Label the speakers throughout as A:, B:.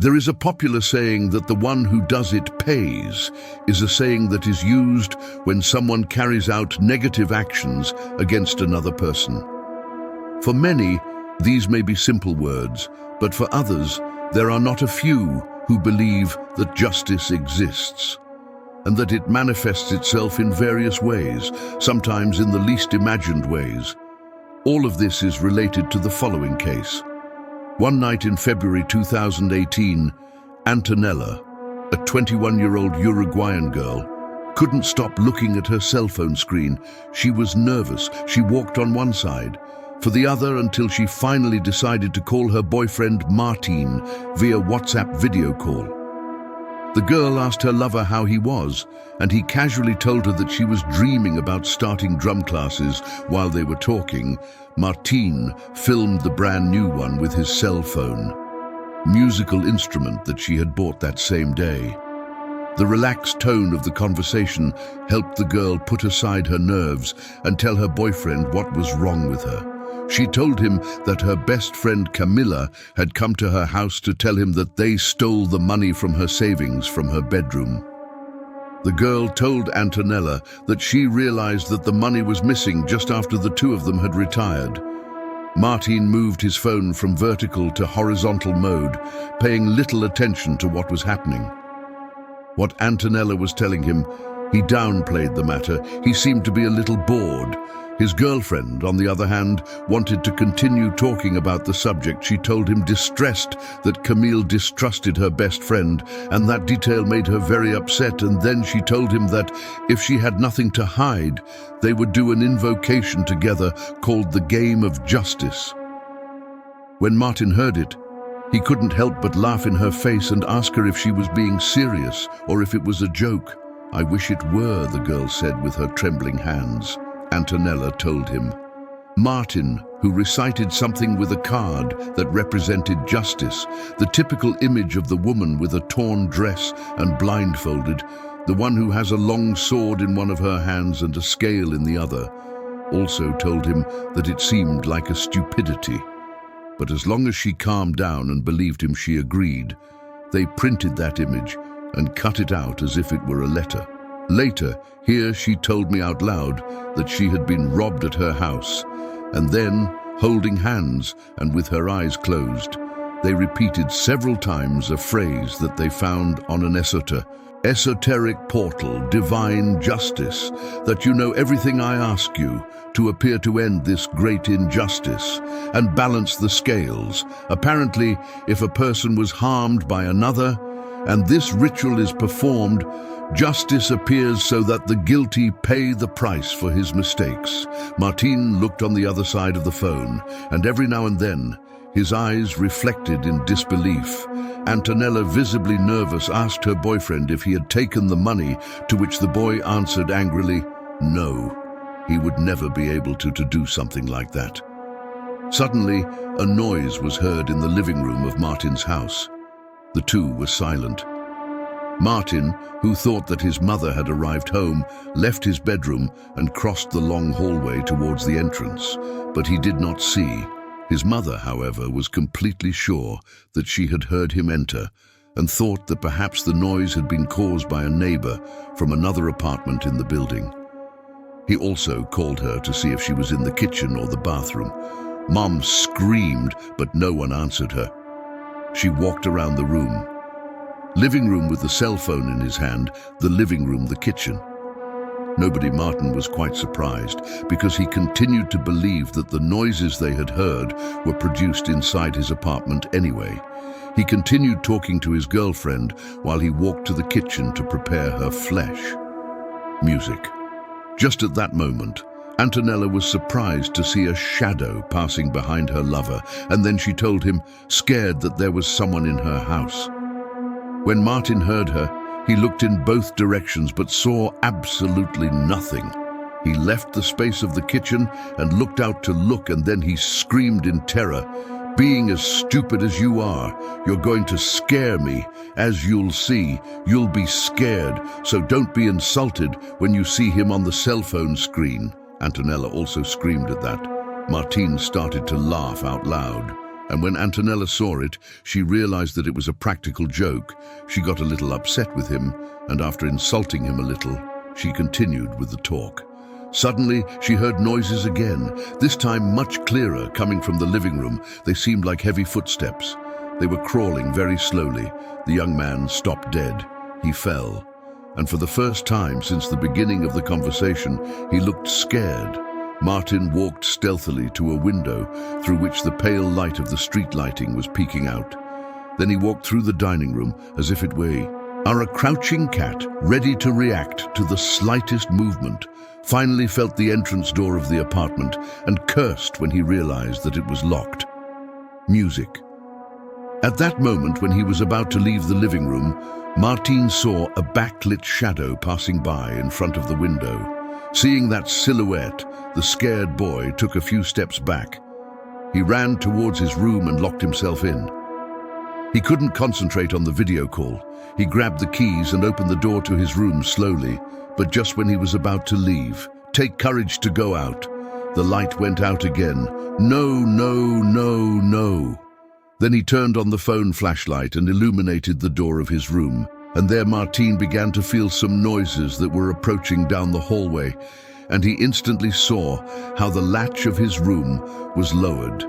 A: There is a popular saying that the one who does it pays is a saying that is used when someone carries out negative actions against another person. For many, these may be simple words, but for others, there are not a few who believe that justice exists and that it manifests itself in various ways, sometimes in the least imagined ways. All of this is related to the following case. One night in February 2018, Antonella, a 21-year-old Uruguayan girl, couldn't stop looking at her cell phone screen. She was nervous. She walked on one side, for the other, until she finally decided to call her boyfriend Martin via WhatsApp video call. The girl asked her lover how he was, and he casually told her that she was dreaming about starting drum classes. While they were talking, Martin filmed the brand new one with his cell phone, musical instrument that she had bought that same day. The relaxed tone of the conversation helped the girl put aside her nerves and tell her boyfriend what was wrong with her. She told him that her best friend Camilla had come to her house to tell him that they stole the money from her savings from her bedroom. The girl told Antonella that she realized that the money was missing just after the two of them had retired. Martin moved his phone from vertical to horizontal mode, paying little attention to what was happening. What Antonella was telling him, he downplayed the matter. He seemed to be a little bored. His girlfriend, on the other hand, wanted to continue talking about the subject. She told him, distressed, that Camille distrusted her best friend, and that detail made her very upset. And then she told him that if she had nothing to hide, they would do an invocation together called the Game of Justice. When Martin heard it, he couldn't help but laugh in her face and ask her if she was being serious or if it was a joke. "I wish it were," the girl said with her trembling hands. Antonella told him. Martin, who recited something with a card that represented justice, the typical image of the woman with a torn dress and blindfolded, the one who has a long sword in one of her hands and a scale in the other, also told him that it seemed like a stupidity. But as long as she calmed down and believed him, she agreed. They printed that image and cut it out as if it were a letter. Later, here she told me out loud that she had been robbed at her house, and then, holding hands and with her eyes closed, they repeated several times a phrase that they found on an esoteric portal, divine justice, that you know everything I ask you, to appear to end this great injustice and balance the scales. Apparently, if a person was harmed by another, and this ritual is performed, justice appears so that the guilty pay the price for his mistakes. Martin looked on the other side of the phone, and every now and then, his eyes reflected in disbelief. Antonella, visibly nervous, asked her boyfriend if he had taken the money, to which the boy answered angrily, no, he would never be able to do something like that. Suddenly, a noise was heard in the living room of Martin's house. The two were silent. Martin, who thought that his mother had arrived home, left his bedroom and crossed the long hallway towards the entrance, but he did not see. His mother, however, was completely sure that she had heard him enter and thought that perhaps the noise had been caused by a neighbor from another apartment in the building. He also called her to see if she was in the kitchen or the bathroom. Mom screamed, but no one answered her. She walked around the room. Living room with the cell phone in his hand, the living room, the kitchen. Nobody. Martin was quite surprised because he continued to believe that the noises they had heard were produced inside his apartment anyway. He continued talking to his girlfriend while he walked to the kitchen to prepare her flesh. Music. Just at that moment, Antonella was surprised to see a shadow passing behind her lover, and then she told him, scared, that there was someone in her house. When Martin heard her, he looked in both directions but saw absolutely nothing. He left the space of the kitchen and looked out to look, and then he screamed in terror, "Being as stupid as you are, you're going to scare me. As you'll see, you'll be scared, so don't be insulted when you see him on the cell phone screen." Antonella also screamed at that. Martin started to laugh out loud. And when Antonella saw it, she realized that it was a practical joke. She got a little upset with him, and after insulting him a little, she continued with the talk. Suddenly, she heard noises again, this time much clearer, coming from the living room. They seemed like heavy footsteps. They were crawling very slowly. The young man stopped dead. He fell. And for the first time since the beginning of the conversation, he looked scared. Martin walked stealthily to a window through which the pale light of the street lighting was peeking out. Then he walked through the dining room as if it were a crouching cat, ready to react to the slightest movement, finally felt the entrance door of the apartment and cursed when he realized that it was locked. Music. At that moment, when he was about to leave the living room, Martin saw a backlit shadow passing by in front of the window. Seeing that silhouette, the scared boy took a few steps back. He ran towards his room and locked himself in. He couldn't concentrate on the video call. He grabbed the keys and opened the door to his room slowly, but just when he was about to leave, take courage to go out, the light went out again. No, no, no, no. Then he turned on the phone flashlight and illuminated the door of his room. And there Martin began to feel some noises that were approaching down the hallway, and he instantly saw how the latch of his room was lowered.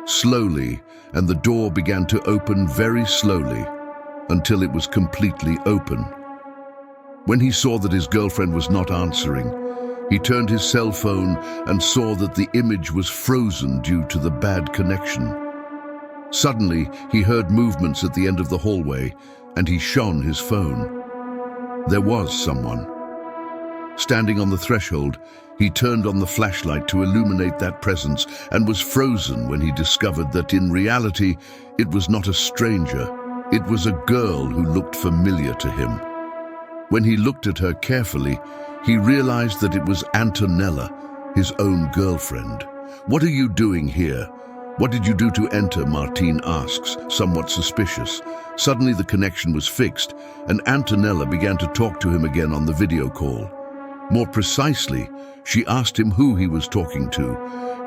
A: Slowly, and the door began to open very slowly, until it was completely open. When he saw that his girlfriend was not answering, he turned his cell phone and saw that the image was frozen due to the bad connection. Suddenly, he heard movements at the end of the hallway, and he shone his phone. There was someone. Standing on the threshold, he turned on the flashlight to illuminate that presence and was frozen when he discovered that in reality, it was not a stranger. It was a girl who looked familiar to him. When he looked at her carefully, he realized that it was Antonella, his own girlfriend. "What are you doing here? What did you do to enter?" Martin asks, somewhat suspicious. Suddenly the connection was fixed, and Antonella began to talk to him again on the video call. More precisely, she asked him who he was talking to.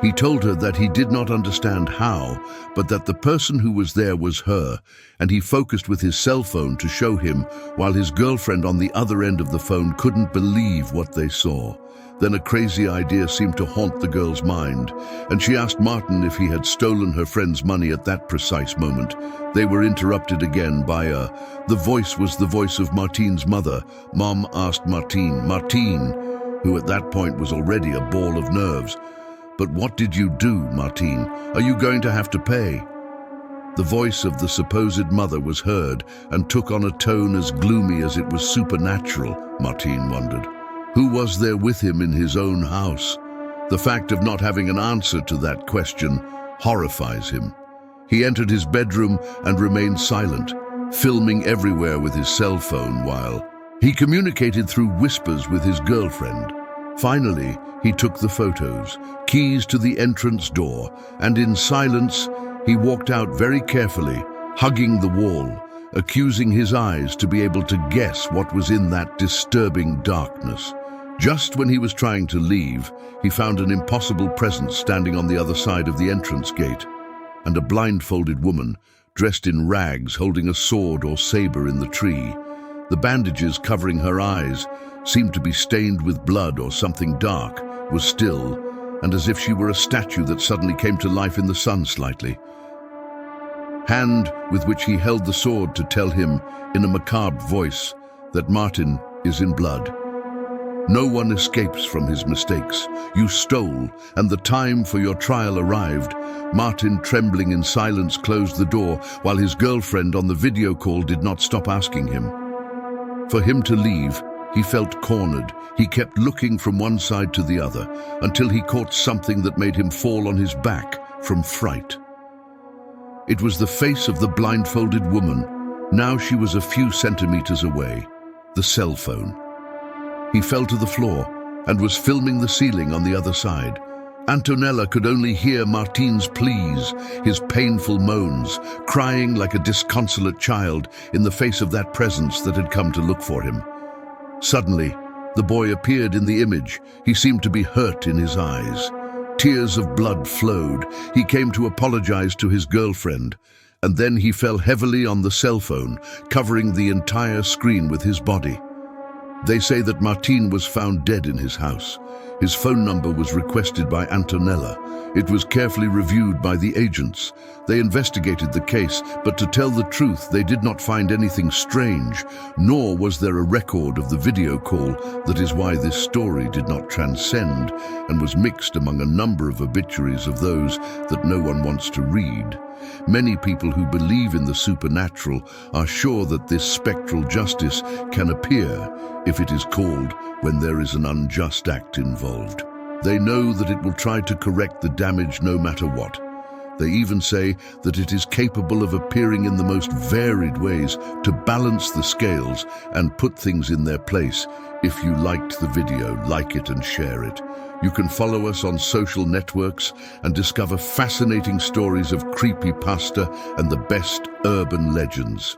A: He told her that he did not understand how, but that the person who was there was her, and he focused with his cell phone to show him, while his girlfriend on the other end of the phone couldn't believe what they saw. Then a crazy idea seemed to haunt the girl's mind, and she asked Martin if he had stolen her friend's money at that precise moment. They were interrupted again by the voice was the voice of Martin's mother. Mom asked Martin, who at that point was already a ball of nerves, "But what did you do, Martin? Are you going to have to pay?" The voice of the supposed mother was heard and took on a tone as gloomy as it was supernatural, Martin wondered. Who was there with him in his own house? The fact of not having an answer to that question horrifies him. He entered his bedroom and remained silent, filming everywhere with his cell phone while he communicated through whispers with his girlfriend. Finally, he took the photos, keys to the entrance door, and in silence, he walked out very carefully, hugging the wall, accusing his eyes to be able to guess what was in that disturbing darkness. Just when he was trying to leave, he found an impossible presence standing on the other side of the entrance gate, and a blindfolded woman, dressed in rags, holding a sword or saber in the tree. The bandages covering her eyes seemed to be stained with blood or something dark, was still, and as if she were a statue that suddenly came to life in the sun slightly. Hand with which he held the sword to tell him, in a macabre voice, that Martin is in blood. No one escapes from his mistakes. You stole, and the time for your trial arrived. Martin, trembling in silence, closed the door, while his girlfriend on the video call did not stop asking him. For him to leave, he felt cornered. He kept looking from one side to the other, until he caught something that made him fall on his back from fright. It was the face of the blindfolded woman. Now she was a few centimeters away. The cell phone. He fell to the floor and was filming the ceiling on the other side. Antonella could only hear Martin's pleas, his painful moans, crying like a disconsolate child in the face of that presence that had come to look for him. Suddenly, the boy appeared in the image. He seemed to be hurt in his eyes. Tears of blood flowed. He came to apologize to his girlfriend, and then he fell heavily on the cell phone, covering the entire screen with his body. They say that Martin was found dead in his house. His phone number was requested by Antonella. It was carefully reviewed by the agents. They investigated the case, but to tell the truth, they did not find anything strange, nor was there a record of the video call. That is why this story did not transcend and was mixed among a number of obituaries of those that no one wants to read. Many people who believe in the supernatural are sure that this spectral justice can appear if it is called when there is an unjust act involved. They know that it will try to correct the damage no matter what. They even say that it is capable of appearing in the most varied ways to balance the scales and put things in their place. If you liked the video, like it and share it. You can follow us on social networks and discover fascinating stories of creepypasta and the best urban legends.